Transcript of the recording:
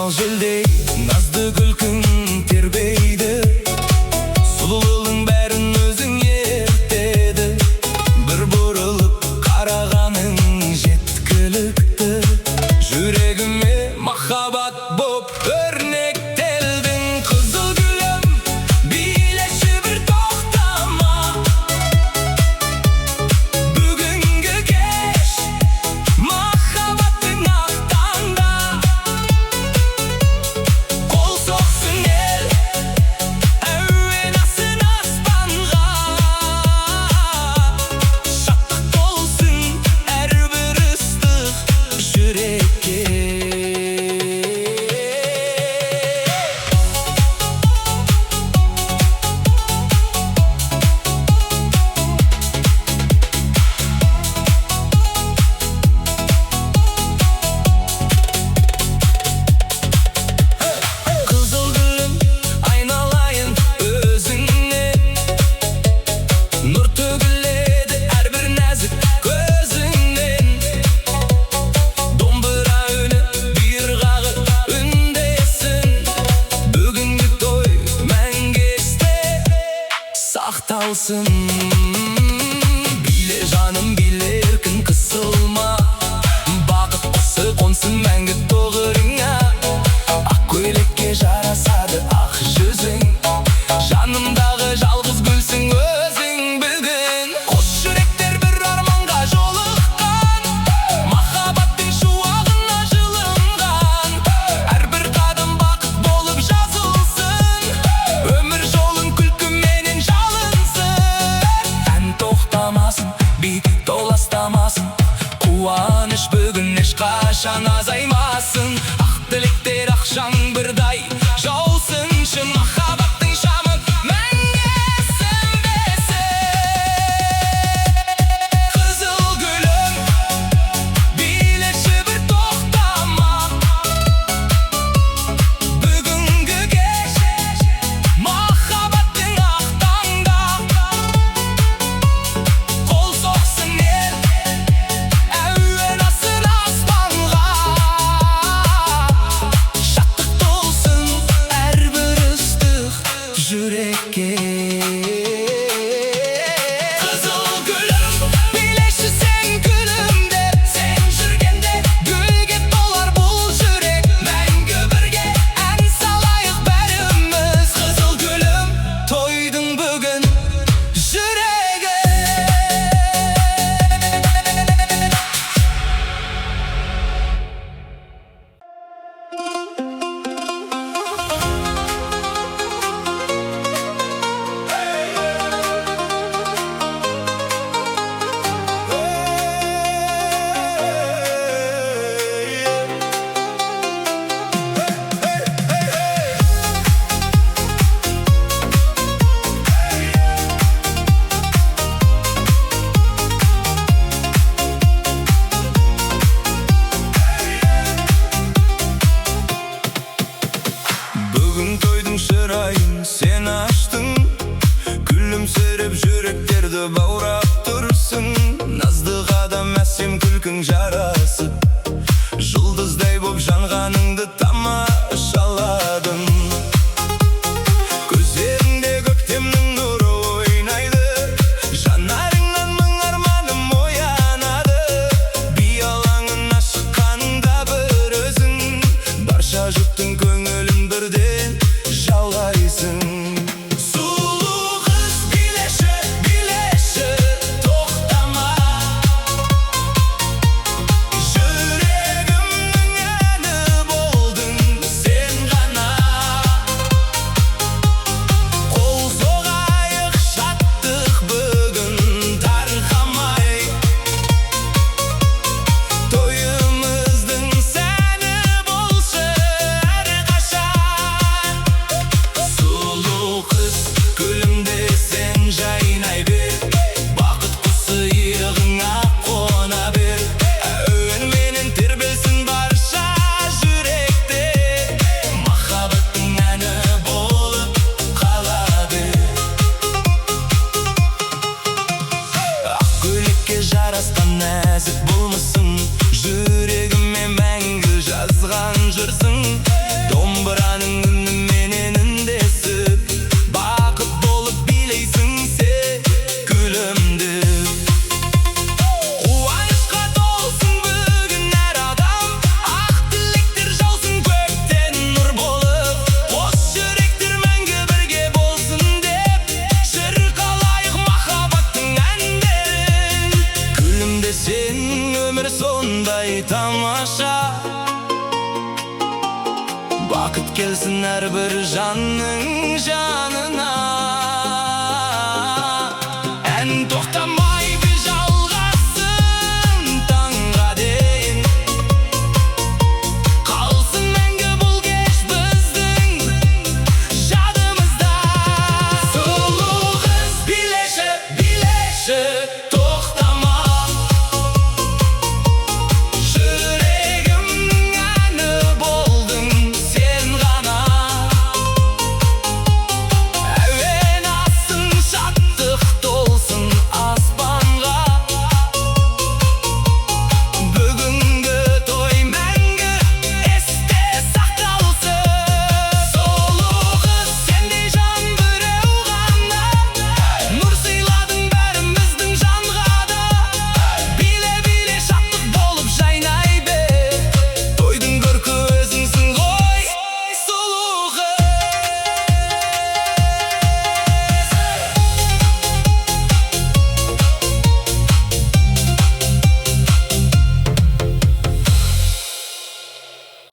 самал желдей, назды күлкің тербейді. Сұлулығың бәрін өзің ертеді. Бір бұрылып қарағаның жеткілікті. Жүрегіме махаббат боп өрнектелдің. Қызыл гүлім, билеші бір тоқтама. Бүгінгі кеш махаббаттың ақтаңда. Қол соқсын ел, әуен асын аспанға. Шаттық болсын әрбір ыстық жүрекке. Қызыл гүлім, айналайын өзіңнен. Нұр төгіледі әрбір нәзік көзіңнен. Домбыра үні бір қағып үндесін. Бүгінгі той мәңгі есте сақталсын. Биле жаным, биле еркін қысылма. Бақыт құсы қонсын мәңгі тоғырыңа. Ақ көйлекке жарасады ақ жүзің. Жанымдағы жалғыз гүлсің өзің бүгін. Қос жүректер бір арманға жолыққан. Махаббаттың шуағына жылынған. Әрбір қадам бақыт болып жазылсын. Өмір жолын күлкіменен жалынсын. Ән тоқтамасын, би толастамасын. Қуаныш бүгін ешқашан азаймасын. Ақ тілектер ақ жаңбырдай жаусыншы. Махаббаттың шамы мәңгі сөнбесін. Қызыл гүлім, билеші бір тоқтама. Бүгінгі кеш махаббаттың ақтаңда. Қол соқсын ел, әуен асын аспанға. Шаттық толсын әрбір ыстық жүрекке. Қызыл гүлім, билеші сен күлімде. Сен жүргенде гүлге толар бұл жүрек. Мәңгі бірге ән салайық бәріміз. Қызыл гүлім, тойдың бүгін жүрегі. Бүгін тойдың шырайын сен аштың. Күлімсіреп жүректерді баурап тұрсың. Назды қадам әсем күлкің жарасып. Жұлдыздай боп жанғаныңды тамашаладым. Көздеріңде көктемнің нұры ойнайды. Жанарыңнан мың арманым оянады. Би алаңына шыққаныңда бір өзің. Барша жұрттың көңілін бірден жалғайсың. Сұлу қыз, билеші, билеші тоқтама. Жүрегімнің әні болдың сен ғана. Қол соғайық шаттық бүгін тарқамай. Тойымыздың сәні болшы әрқашан. Сұлу қыз, күлімде сен жайнай бер. Бақыт құсы иығыңа қона бер. Әуенменен тербелсін барша жүректе. Махаббаттың әні болып қала бер. Ақ көйлекке жарасқан нәзік болмысың. Жүрегіме мәңгі жазған жырсың. домбыраның үніменен үндесіп, бақыт болып билейсің сен күлімдеп. Қуанышқа толсын бүгін әр адам, ақ тілектер жаусын көктен нұр болып. Қос жүректер мәңгі бірге болсын деп, шырқалайық махаббаттың әндерін. Күлімдесең өмір сондай тамаша, бақыт келсін әрбір жанның жанына.